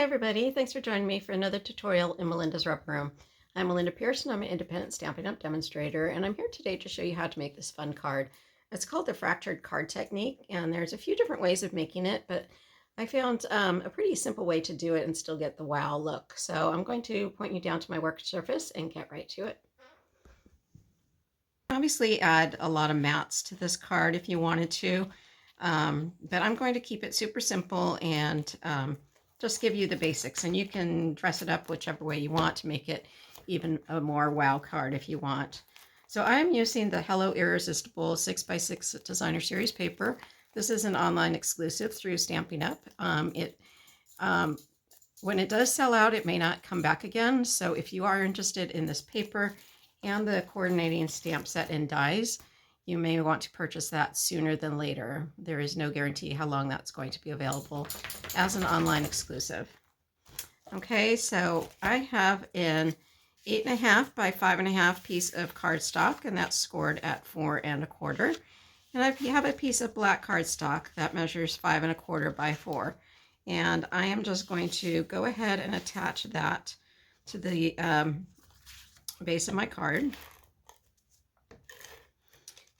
everybody, thanks for joining me for another tutorial in Melinda's Rubber Room. I'm Melinda Pearson, I'm an independent Stampin' Up! Demonstrator, and I'm here today to show you how to make this fun card. It's called the fractured card technique, and there's a few different ways of making it, but I found a pretty simple way to do it and still get the wow look. So I'm going to point you down to my work surface and get right to it. Obviously add a lot of mats to this card if you wanted to, but I'm going to keep it super simple and just give you the basics, and you can dress it up whichever way you want to make it even a more wow card if you want. So I'm using the Hello Irresistible 6x6 Designer Series paper. This is an online exclusive through Stampin' Up! When it does sell out, it may not come back again. So if you are interested in this paper and the coordinating stamp set and dies, you may want to purchase that sooner than later. There is no guarantee how long that's going to be available as an online exclusive. Okay, so I have an 8.5 by 5.5 piece of cardstock, and that's scored at 4 1/4. And I have a piece of black cardstock that measures 5 1/4 by 4. And I am just going to go ahead and attach that to the base of my card.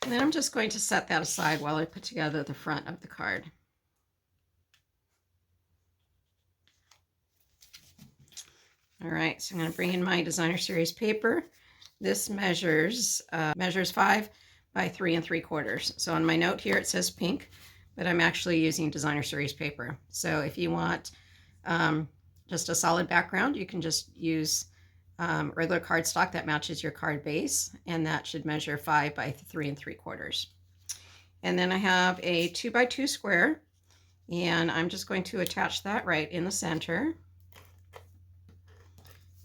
And then I'm just going to set that aside while I put together the front of the card. All right, so I'm going to bring in my Designer Series paper. This measures 5 by 3 3/4. So on my note here it says pink, but I'm actually using Designer Series paper. So if you want just a solid background, you can just use regular cardstock that matches your card base, and that should measure 5 by 3 3/4. And then I have a 2 by 2 square, and I'm just going to attach that right in the center.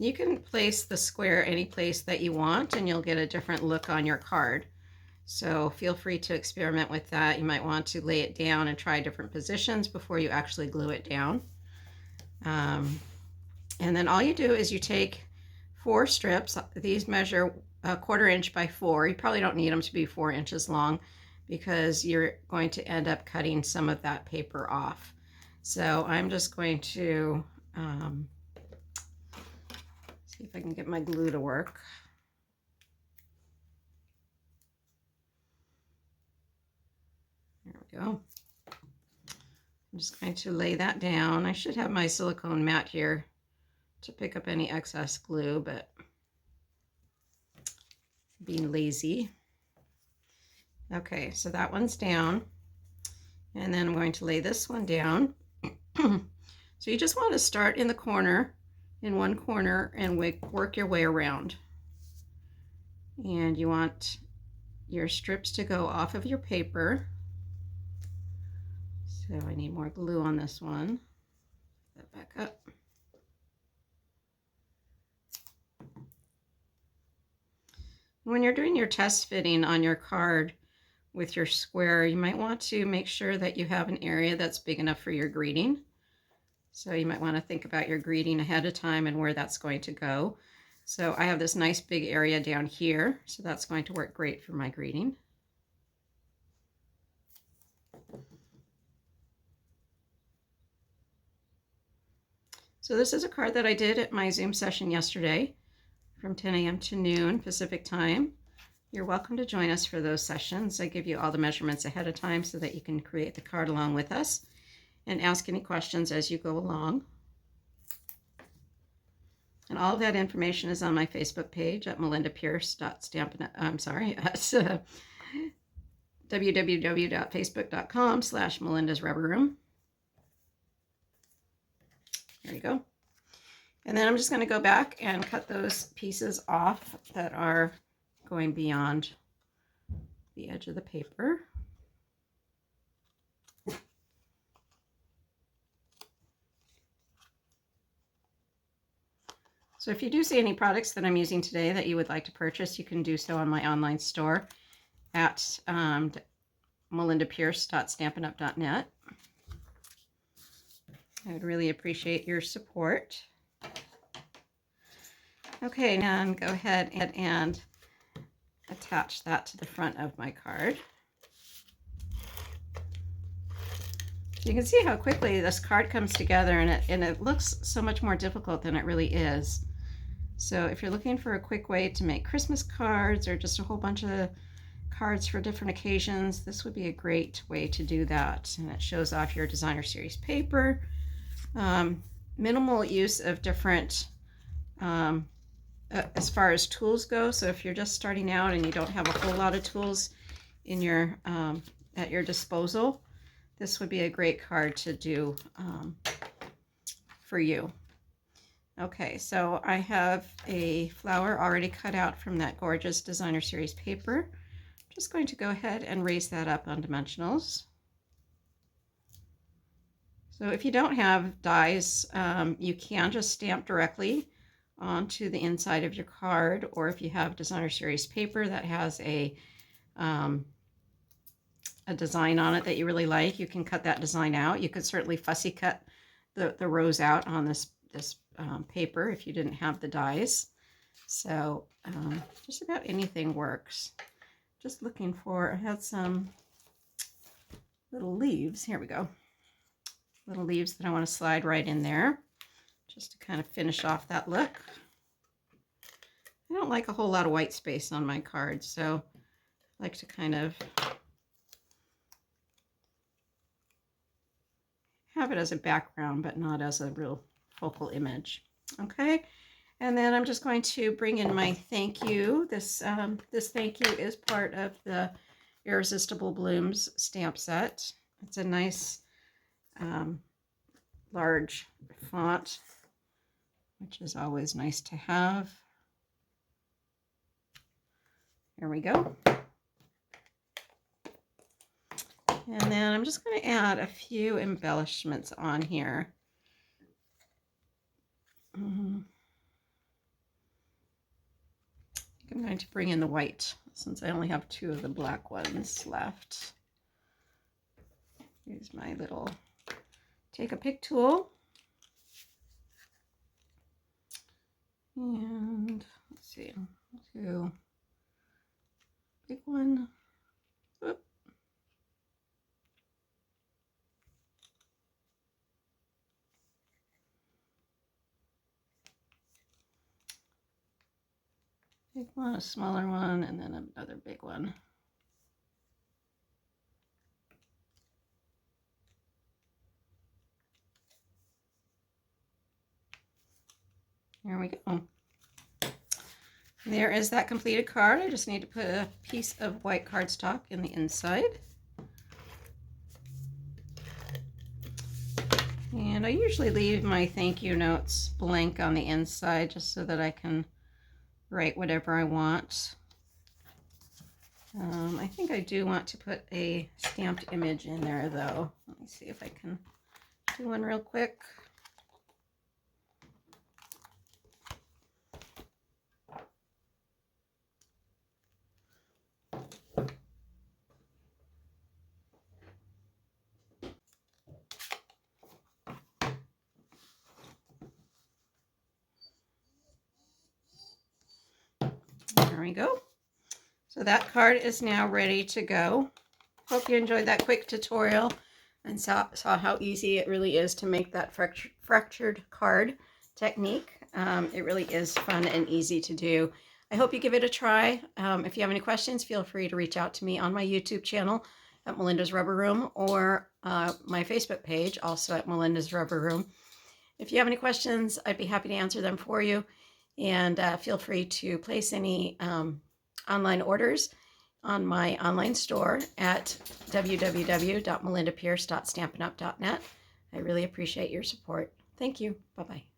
You can place the square any place that you want, and you'll get a different look on your card. So feel free to experiment with that. You might want to lay it down and try different positions before you actually glue it down. And then all you do is you take 4 strips. These measure 1/4 inch by 4. You probably don't need them to be 4 inches long because you're going to end up cutting some of that paper off. So I'm just going to see if I can get my glue to work. There we go. I'm just going to lay that down. I should have my silicone mat here to pick up any excess glue, but being lazy. Okay, so that one's down. And then I'm going to lay this one down. So you just want to start in the corner, in one corner, and work your way around. And you want your strips to go off of your paper. So I need more glue on this one. Put that back up. When you're doing your test fitting on your card with your square, you might want to make sure that you have an area that's big enough for your greeting. So you might want to think about your greeting ahead of time and where that's going to go. So I have this nice big area down here, so that's going to work great for my greeting. So this is a card that I did at my Zoom session yesterday from 10 a.m. to noon Pacific time. You're welcome to join us for those sessions. I give you all the measurements ahead of time so that you can create the card along with us and ask any questions as you go along. And all of that information is on my Facebook page at www.facebook.com/melindasrubberroom. There you go. And then I'm just going to go back and cut those pieces off that are going beyond the edge of the paper. So if you do see any products that I'm using today that you would like to purchase, you can do so on my online store at melindapierce.stampinup.net. I would really appreciate your support. Okay, now go ahead and attach that to the front of my card. You can see how quickly this card comes together, and it looks so much more difficult than it really is. So if you're looking for a quick way to make Christmas cards or just a whole bunch of cards for different occasions, this would be a great way to do that. And it shows off your designer series paper. Minimal use of different as far as tools go. So if you're just starting out and you don't have a whole lot of tools in your at your disposal, this would be a great card to do for you. Okay, so I have a flower already cut out from that gorgeous designer series paper. I'm just going to go ahead and raise that up on dimensionals. So if you don't have dies, you can just stamp directly onto the inside of your card, or if you have designer series paper that has a design on it that you really like, you can cut that design out. You could certainly fussy cut the rows out on this paper if you didn't have the dies. So just about anything works. Just looking for, I had some little leaves. Here we go. Little leaves that I want to slide right in there just to kind of finish off that look. I don't like a whole lot of white space on my cards, so I like to kind of have it as a background, but not as a real focal image. Okay, and then I'm just going to bring in my thank you. This thank you is part of the Irresistible Blooms stamp set. It's a nice large font, which is always nice to have. Here we go. And then I'm just going to add a few embellishments on here. I'm going to bring in the white since I only have 2 of the black ones left. Use my little take a pick tool. And let's see, I'll do big one. Oop. Big one, a smaller one, and then another big one. There we go. There is that completed card. I just need to put a piece of white cardstock in the inside. And I usually leave my thank you notes blank on the inside just so that I can write whatever I want. I think I do want to put a stamped image in there though. Let me see if I can do one real quick. There we go. So that card is now ready to go. Hope you enjoyed that quick tutorial and saw how easy it really is to make that fractured card technique. It really is fun and easy to do. I hope you give it a try. If you have any questions, feel free to reach out to me on my YouTube channel at Melinda's Rubber Room, or my Facebook page, also at Melinda's Rubber Room. If you have any questions, I'd be happy to answer them for you. And feel free to place any online orders on my online store at www.melindapierce.stampinup.net. I really appreciate your support. Thank you. Bye-bye.